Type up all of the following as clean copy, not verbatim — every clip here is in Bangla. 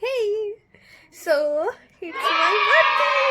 Hey, so it's my birthday.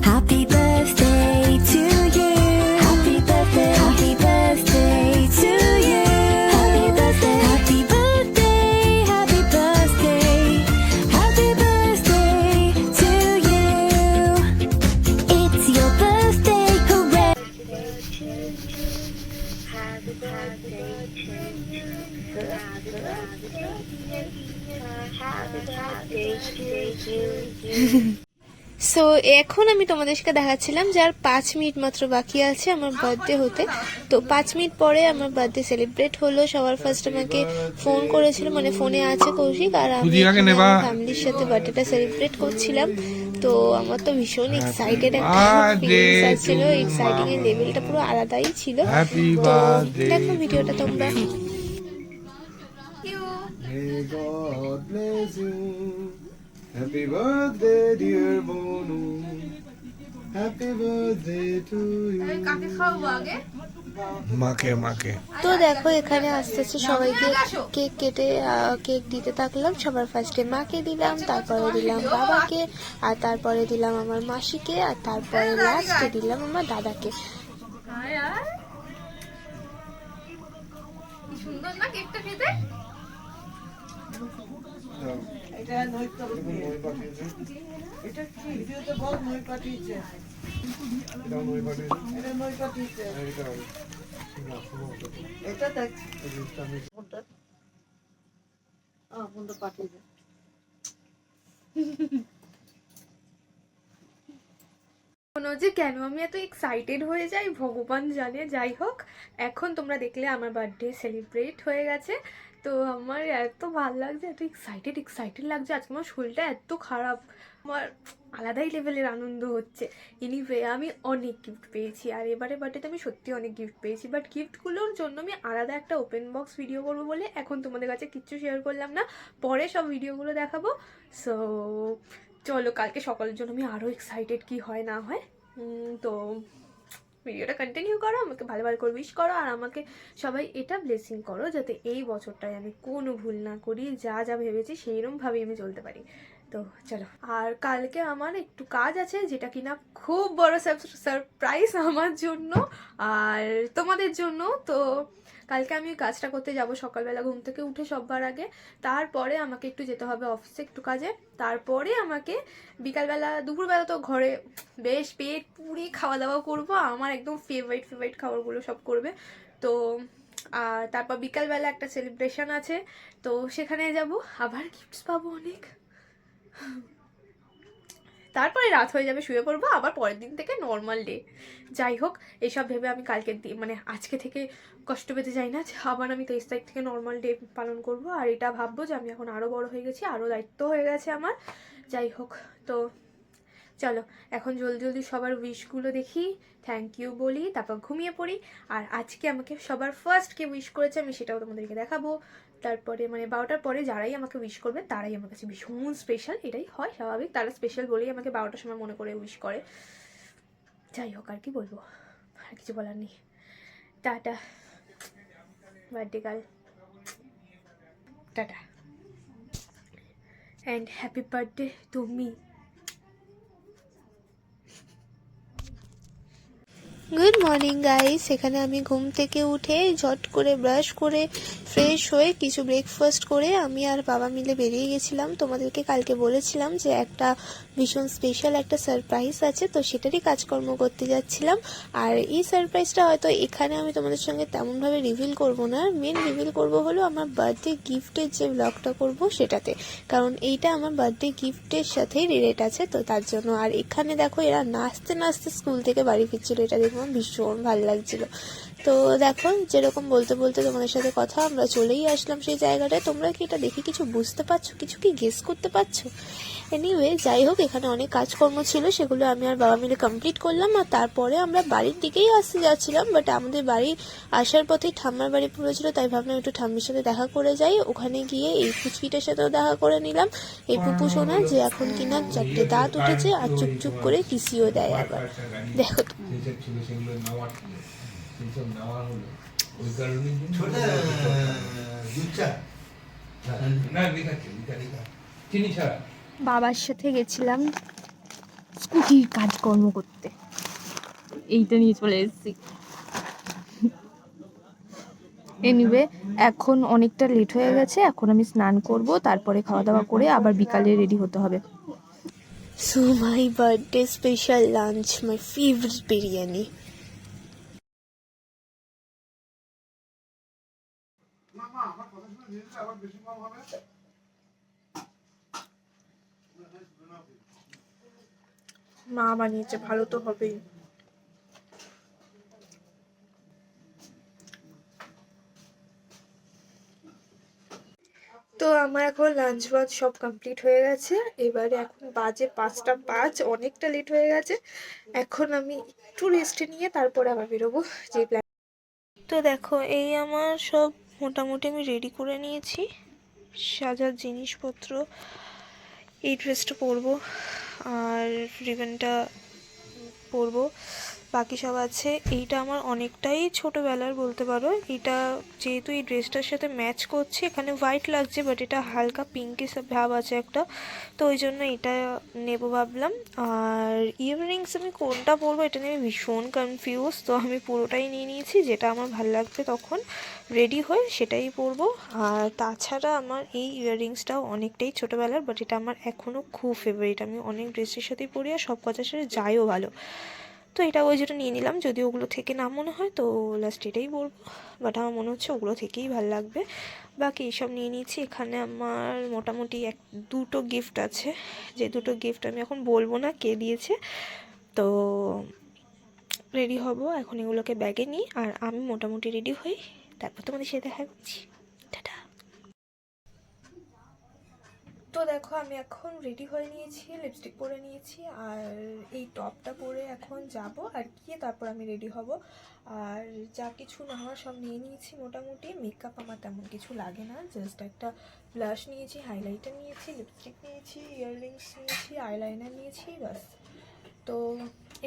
Happy birthday to you. Happy birthday. Happy birthday to you. Happy birthday. Happy birthday. Happy birthday. Happy birthday to you. It's your birthday, hooray! Happy birthday to you. Happy birthday to you. So এখন আমি তোমাদের সাথে দেখাচ্ছিলাম যে আর 5 মিনিট মাত্র বাকি আছে আমার বার্থডে হতে। তো 5 মিনিট পরে আমার বার্থডে সেলিব্রেট হলো। সবার ফার্স্ট আমাকে ফোন করেছিল, মানে ফোনে আছে কৌশিক, আর আমি ফ্যামিলির সাথে বার্থডেটা সেলিব্রেট করছিলাম। তো আমার তো ভীষণ এক্সাইটেড একটা ফিলিংস আসছিল, এক্সাইটিং এর লেভেলটা পুরো আলাদাই ছিল। তো দেখো ভিডিওটা তোমরা। May God bless you. Happy birthday, dear Bonu. Happy birthday to you. মাকে তো দেখো এখানে আস্তে আস্তে সবাইকে কেক কেটে কেক দিতে থাকলাম। সবার ফার্স্টে মাকে দিলাম, তারপরে দিলাম বাবাকে, আর তারপরে দিলাম আমার মাসিকে, আর তারপরে লাস্টে দিলাম আমার দাদাকে। সুন্দর না কেকটা খেতে? এটা নই পাঠিয়েছে। এটা কি ভিডিওতে বল নই পাঠিয়েছে। এটা নই পাঠিয়েছে। এটা নই পাঠিয়েছে। এটা হবে। এটা দেখ। কোনটা? কোনটা পাঠিয়েছে। যে কেন আমি এত এক্সাইটেড হয়ে যাই ভগবান জানে। যাই হোক, এখন তোমরা দেখলে আমার বার্থডে সেলিব্রেট হয়ে গেছে। তো আমার এত ভালো লাগছে, এত এক্সাইটেড লাগছে। আজকে আমার শরীরটা এত খারাপ, আমার আলাদাই লেভেলের আনন্দ হচ্ছে। এনিওয়ে আমি অনেক গিফট পেয়েছি, আর এবারে বার্থডেতে আমি সত্যি অনেক গিফট পেয়েছি। বাট গিফটগুলোর জন্য আমি আলাদা একটা ওপেন বক্স ভিডিও করবো বলে এখন তোমাদের কাছে কিচ্ছু শেয়ার করলাম না, পরে সব ভিডিওগুলো দেখাবো। সো চলো, কালকে সকালের জন্য আমি আরও এক্সাইটেড কি হয় না হয়। তো ভিডিওটা কন্টিনিউ করো, আমাকে ভালো ভালো করে উইশ করো, আর আমাকে সবাই এটা ব্লেসিং করো যাতে এই বছরটায় আমি কোনো ভুল না করি, যা যা ভেবেছি সেইরকমভাবেই আমি চলতে পারি। তো চলো, আর কালকে আমার একটু কাজ আছে যেটা কিনা খুব বড় সারপ্রাইজ আমার জন্য আর তোমাদের জন্য। তো কালকে আমি কাজটা করতে যাব সকালবেলা ঘুম থেকে উঠে সবার আগে। তারপরে আমাকে একটু যেতে হবে অফিসে একটু কাজে। তারপরে আমাকে বিকালবেলা দুপুরবেলা তো ঘরে বেশ পেট পুড়ে খাওয়া দাওয়া করবো, আমার একদম ফেভারিট খাবারগুলো সব করবে। তো আর তারপর বিকালবেলা একটা সেলিব্রেশন আছে, তো সেখানে যাব, আবার গিফটস পাবো অনেক। তারপরে রাত হয়ে যাবে, শুয়ে পড়বো, আবার পরের দিন থেকে নর্মাল ডে। যাই হোক, এইসব ভেবে আমি কালকের দিন মানে আজকে থেকে কষ্ট পেতে চাই না, আবার আমি 23 তারিখ থেকে নর্মাল ডে পালন করব। আর এটা ভাববো যে আমি এখন আরও বড় হয়ে গেছি, আরও দায়িত্ব হয়ে গেছে আমার। যাই হোক, তো চলো এখন জলদি সবার উইশগুলো দেখি, থ্যাংক ইউ বলি, তারপর ঘুমিয়ে পড়ি। আর আজকে আমাকে সবার ফার্স্ট কে উইশ করেছে আমি সেটাও তোমাদেরকে দেখাবো। তারপরে মানে 12টার পরে যারাই আমাকে উইশ করবে তারাই আমার কাছে ভীষণ স্পেশাল, এটাই হয় স্বাভাবিক, তারা স্পেশাল বলেই আমাকে 12টার সময় মনে করে উইশ করে। যাই হোক, আর কি বলবো, আর কিছু বলার নেই। Tata birthday girl, tata and happy birthday to me. Good morning guys. এখানে আমি ঘুম থেকে উঠে ঝট করে ব্রাশ করে ফ্রেশ হয়ে কিছু ব্রেকফাস্ট করে আমি আর বাবা মিলে বেরিয়ে গেছিলাম। তোমাদেরকে কালকে বলেছিলাম যে একটা ভীষণ স্পেশাল একটা সারপ্রাইজ আছে, তো সেটারই কাজকর্ম করতে যাচ্ছিলাম। আর এই সারপ্রাইজটা হয়তো এখানে আমি তোমাদের সঙ্গে তেমনভাবে রিভিল করব না, মেন রিভিল করব হলো আমার বার্থডে গিফটের যে ব্লগটা করব সেটাতে, কারণ এইটা আমার বার্থডে গিফটের সাথেই রিলেট আছে, তো তার জন্য। আর এখানে দেখো এরা নাচতে নাচতে স্কুল থেকে বাড়ি ফিরছিল, এটা দেখে আমার ভীষণ ভালো লাগছিল। তো দেখো যেরকম বলতে বলতে তোমাদের সাথে কথা, আমরা চলেই আসলাম সেই জায়গাটায়। তোমরা কি এটা দেখে কিছু বুঝতে পারছো, কিছু কি গেস করতে পারছো? এনিওয়ে যাই হোক, এখানে অনেক কাজকর্ম ছিল, সেগুলো আমি আর বাবা মিলে কমপ্লিট করলাম। আর তারপরে আমরা বাড়ির দিকেই আসতে যাচ্ছিলাম, বাট আমাদের বাড়ি আসার পথে ঠাম্মার বাড়ি পড়েছিল, তাই ভাবলাম একটু ঠাম্মির সাথে দেখা করে যাই। ওখানে গিয়ে এই পুচকিটার সাথেও দেখা করে নিলাম, এই পুপু সোনা, যে এখন কিনা 4টে দাঁত উঠেছে আর চুপচুপ করে কিসিও দেয় আবার। দেখো তো। বাবার সাথে গেছিলাম স্কুটির কাজকর্ম করতে, এইটা নিয়ে চলে এসেছি। এনিওয়ে এখন অনেকটা লেট হয়ে গেছে, এখন আমি স্নান করব, তারপরে খাওয়া দাওয়া করে আবার বিকালে রেডি হতে হবে। So my birthday special lunch, my favorite biryani. মা বানিয়েছে, ভালো তো হবেই। তো আমার এখন লাঞ্চ বাজ সব কমপ্লিট হয়ে গেছে। এবারে এখন বাজে 5:05, অনেকটা লেট হয়ে গেছে। এখন আমি একটু রেস্ট নিয়ে তারপরে আবার বেরোবো যে প্ল্যান। তো দেখো এই আমার সব মোটামুটি আমি রেডি করে নিয়েছি, সাজার জিনিসপত্র। এই ড্রেসটা পরবো আর রিবনটা পরবো, বাকি সব আছে। এইটা আমার অনেকটাই ছোটোবেলার বলতে পারো। এটা যেহেতু এই ড্রেসটার সাথে ম্যাচ করছে, এখানে হোয়াইট লাগছে বাট এটা হালকা পিঙ্কি ভাব আছে একটা, তো ওই জন্য এটা নেবো ভাবলাম। আর ইয়াররিংস আমি কোনটা পরবো এটা নিয়ে আমি ভীষণ কনফিউজ, তো আমি পুরোটাই নিয়ে নিয়েছি, যেটা আমার ভালো লাগবে তখন রেডি হয়ে সেটাই পরবো। আর তাছাড়া আমার এই ইয়াররিংসটাও অনেকটাই ছোটোবেলার, বাট এটা আমার এখনও খুব ফেভারিট। আমি অনেক ড্রেসের সাথেই পরি আর সব কথার সাথে যায়ও ভালো, তো এটা ওই জন্য নিয়ে নিলাম। যদি ওগুলো থেকে না মনে হয় তো লাস্ট এটাই বলবো, বাট আমার মনে হচ্ছে ওগুলো থেকেই ভালো লাগবে। বাকি এইসব নিয়ে নিয়েছি। এখানে আমার মোটামুটি দুটো গিফট আছে, যে দুটো গিফট আমি এখন বলবো না কে দিয়েছে। তো রেডি হব এখন, এগুলোকে ব্যাগে নিই আর আমি মোটামুটি রেডি হই, তারপর তোমাদের সাথে দেখা করছি। টাটা। তো দেখো আমি এখন রেডি হয়ে নিয়েছি, লিপস্টিক পরে নিয়েছি আর এই টপটা পরে এখন যাব, আর গিয়ে তারপর আমি রেডি হব। আর যা কিছু নেওয়ার সব নিয়ে নিয়েছি মোটামুটি। মেকআপ আমার তেমন কিছু লাগে না, জাস্ট একটা ব্লাশ নিয়েছি, হাইলাইটার নিয়েছি, লিপস্টিক নিয়েছি, ইয়াররিংস নিয়েছি, আইলাইনার নিয়েছি, বাস। তো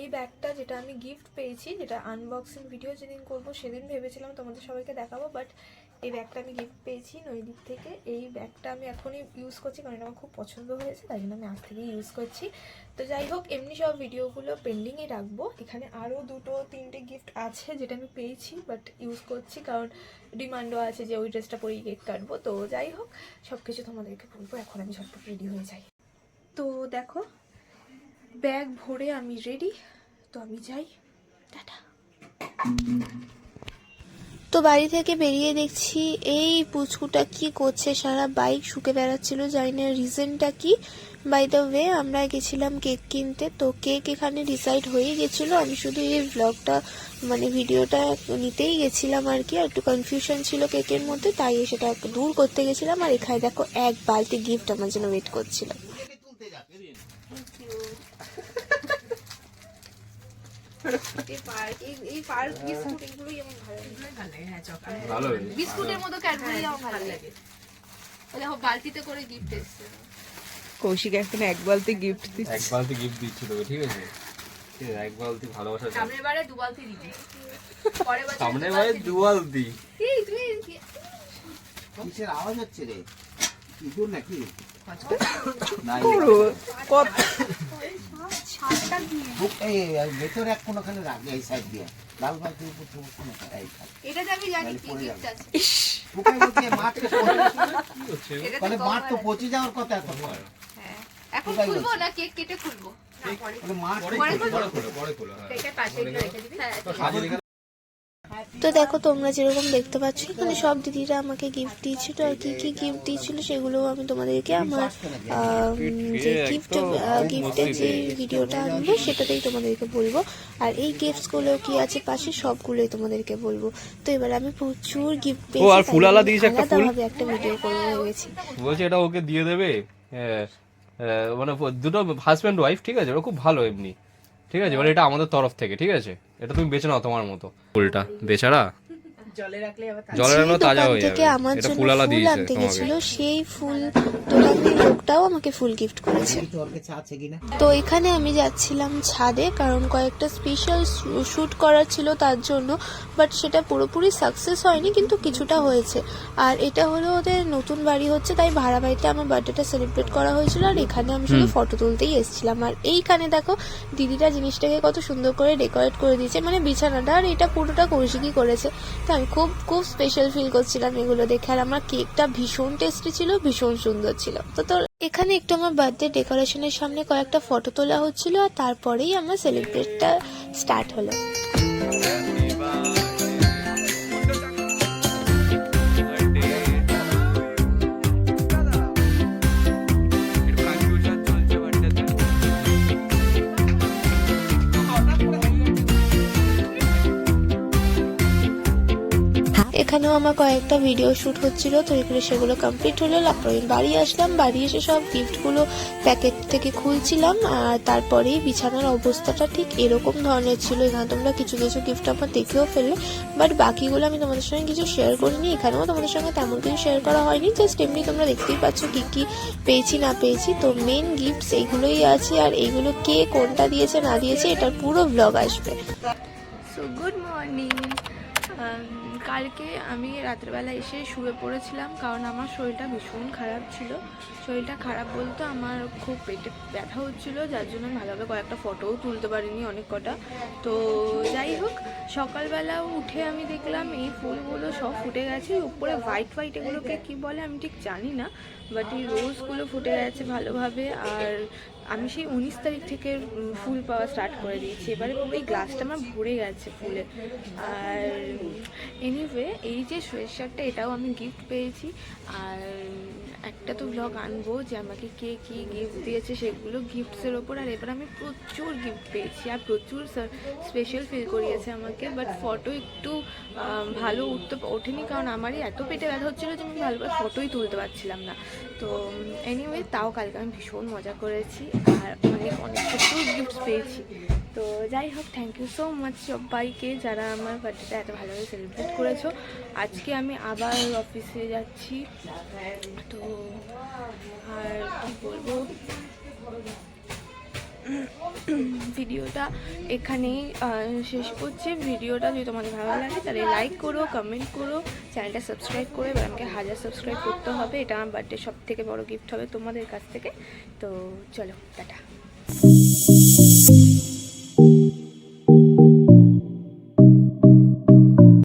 এই ব্যাগটা যেটা আমি গিফট পেয়েছি, যেটা আনবক্সিং ভিডিও যেদিন করব সেদিন ভেবেছিলাম তোমাদের সবাইকে দেখাবো, বাট এই ব্যাগটা আমি গিফট পেয়েছি নৈদিক থেকে। এই ব্যাগটা আমি এখনই ইউজ করছি কারণ এটা আমার খুব পছন্দ হয়েছে, তাই জন্য আমি আজ থেকেই ইউজ করছি। তো যাই হোক, এমনি সব ভিডিওগুলো পেন্ডিংয়ে রাখবো। এখানে আরও 2-3টে গিফট আছে যেটা আমি পেয়েছি বাট ইউজ করছি, কারণ ডিমান্ডও আছে যে ওই ড্রেসটা পরেই কেক কাটবো। তো যাই হোক, সব কিছু তোমাদেরকে বলবো। এখন আমি ঝটপট রেডি হয়ে যাই। তো দেখো ব্যাগ ভরে আমি রেডি, তো আমি যাই। টাটা। তো বাড়ি থেকে বেরিয়ে দেখছি এই পুচকুটা কি করছে, সারা বাইক শুকে বেড়াচ্ছিল, জানি না রিজনটা কি। বাই দ্য ওয়ে আমরা গেছিলাম কেক কিনতে, তো কেক এখানে ডিসাইড হয়েই গেছিলো। আমি শুধু এই ব্লগটা মানে ভিডিওটা নিতেই গেছিলাম আর কি, আর একটু কনফিউশন ছিল কেকের মধ্যে, তাই সেটা দূর করতে গেছিলাম। আর এখানে দেখো এক বালতি গিফট আমার জন্য ওয়েট করছিল। বিস্কুটের মতো ক্যাডবেরি আমার ভালো লাগে। দেখো বালতিতে করে গিফট এসেছে। কৌশিক এখন এক বালতি গিফট দিচ্ছে। এক বালতি গিফট দিচ্ছি তোকে, ঠিক আছে? ঠিক আছে, এক বালতি ভালোবাসা। সামনের বারে 2 বালতি দিবি, পরের বছর সামনে ভাই 2 বালতি। এই তুই কিসের আওয়াজ হচ্ছে রে? ইঁদুর নাকি? এই ভেতরে এক কোনোখানে রাখবে, এই সাইড দিয়ে লাল বালতির উপর কোনো এটা আমি জানি কি গিফট আছে। পোকায় বলছে মাঠ কি হচ্ছে? তাহলে মাঠ তো পচে যাওয়ার কথা এখন। হ্যাঁ, এখন খুলবো না, কেক কেটে খুলবো। না পরে মাঠ পরে খোলো, পরে খোলো, পরে খোলো। হ্যাঁ। কেকের পাশে একটু রেখে দিবি। হ্যাঁ, তো সাজিয়ে রেখে তো দেখো তোমরা যেরকম দেখতে পাচ্ছ এখানে সব দিদিরা আমাকে গিফট দিয়েছিল, আর কি কি গিফট দিয়েছিল সেগুলো আমি তোমাদেরকে আমার যে গিফটের যে ভিডিওটা আনবো সেটাতেই তোমাদেরকে বলবো। আর এই গিফটসগুলো কি আছে পাশে সবগুলোই তোমাদেরকে বলবো। তো এবার আমি প্রচুর গিফট পেয়েছি, আর ফুল আলা দিয়েছে একটা ফুল। আলাদাভাবে একটা ভিডিও করবো ভেবেছি। বলছে এটা ওকে দিয়ে দেবে, মানে দুটো হাজব্যান্ড ওয়াইফ, ঠিক আছে, ওটা খুব ভালো এমনি, ঠিক আছে, মানে এটা আমাদের তরফ থেকে, ঠিক আছে, এটা তুমি বেছে নাও তোমার মতো। ফুলটা বেচারা জলে রাখলে আবার জলের যে রাখলে তাজা দোকান হয়ে থেকে যাবে। আমার এটা জন্য ফুল আলা ফুল দিয়েছে আনতে তোমাকে। গেছিল সেই ফুল দোকানের লোকটাও আমাকে ফুল গিফট করেছে। তোর কাছে আছে কিনা? তো এখানে আমি যাচ্ছিলাম ছাদে, কারণ কয়েকটা স্পেশাল শ্যুট করার ছিল তার জন্য, বাট সেটা পুরোপুরি সাকসেস হয়নি, কিন্তু কিছুটা হয়েছে। আর এটা হলো ওদের নতুন বাড়ি হচ্ছে, তাই ভাড়া বাড়িতে আমার বার্থডেটা সেলিব্রেট করা হয়েছিল, আর এখানে আমি শুধু ফটো তুলতেই এসেছিলাম। আর এইখানে দেখো দিদিরা জিনিসটাকে কত সুন্দর করে ডেকোরেট করে দিয়েছে, মানে বিছানাটা, আর এটা পুরোটা কৌশিকই করেছে। তো আমি খুব খুব স্পেশাল ফিল করছিলাম এগুলো দেখে। আর আমার কেকটা ভীষণ টেস্টি ছিল, ভীষণ সুন্দর ছিল। তো এখানে একটু আমার বার্থডে ডেকোরেশনের সামনে কয়েকটা ফটো তোলা হচ্ছিল, আর তারপরেই আমার সেলিব্রেটটা স্টার্ট হলো। এখানেও আমার কয়েকটা ভিডিও শ্যুট হচ্ছিল, তো এখানে সেগুলো কমপ্লিট হলো। তারপরে বাড়ি আসলাম, বাড়ি এসে সব গিফটগুলো প্যাকেট থেকে খুলছিলাম, আর তারপরেই বিছানার অবস্থাটা ঠিক এরকম ধরনের ছিল। এখানে তোমরা কিছু কিছু গিফট আমার দেখেও ফেললে, বাট বাকিগুলো আমি তোমাদের সঙ্গে কিছু শেয়ার করিনি। এখানেও তোমাদের সঙ্গে তেমন কিছু শেয়ার করা হয়নি, জাস্ট এমনি তোমরা দেখতেই পাচ্ছ কি কি পেয়েছি না পেয়েছি। তো মেন গিফটস এইগুলোই আছে, আর এইগুলো কে কোনটা দিয়েছে না দিয়েছে এটার পুরো ব্লগ আসবে। So good morning. কালকে আমি রাত্রেবেলা এসে শুয়ে পড়েছিলাম, কারণ আমার শরীরটা ভীষণ খারাপ ছিল। শরীরটা খারাপ বলতে আমার খুব পেটে ব্যথা হচ্ছিলো, যার জন্য আমি ভালোভাবে কয়েকটা ফটোও তুলতে পারিনি, অনেক কটা। তো যাই হোক, সকালবেলা উঠে আমি দেখলাম এই ফুলগুলো সব ফুটে গেছে। উপরে হোয়াইট হোয়াইট এগুলোকে কী বলে আমি ঠিক জানি না, বাট এই রোজগুলো ফুটে গেছে ভালোভাবে। আর আমি সেই 19 তারিখ থেকে ফুল পাওয়া স্টার্ট করে দিয়েছি। এবারে পুরো এই গ্লাসটা আমার ভরে গেছে ফুলে। আর এনিওয়ে, এই যে সোয়েটারটা এটাও আমি গিফট পেয়েছি। আর একটা তো ব্লগ আনবো যে আমাকে কে কী গিফট দিয়েছে সেগুলো গিফটসের ওপর। আর এবার আমি প্রচুর গিফট পেয়েছি, আর প্রচুর স্পেশাল ফিল করিয়েছে আমাকে। বাট ফটো একটু ভালো ওঠেনি, কারণ আমারই এত পেটে ব্যথা হচ্ছিলো যে আমি ভালোভাবে ফটোই তুলতে পারছিলাম না। তো এনিওয়ে, তাও কালকে আমি ভীষণ মজা করেছি, আর অনেক অনেক প্রচুর গিফটস পেয়েছি। তো যাই হোক, থ্যাংক ইউ সো মাচ সবাইকে যারা আমার বার্থডেটা এত ভালোভাবে সেলিব্রেট করেছো। আজকে আমি আবার অফিসে যাচ্ছি। তো আর কি বলবো, ভিডিওটা এখানেই শেষ করছি। ভিডিওটা যদি তোমাদের ভালো লাগে তাহলে লাইক করো, কমেন্ট করো, চ্যানেলটা সাবস্ক্রাইব করো। এবার আমাকে 1000 সাবস্ক্রাইব করতে হবে, এটা আমার বার্থডে সব থেকে বড় গিফট হবে তোমাদের কাছ থেকে। তো চলো, টাটা।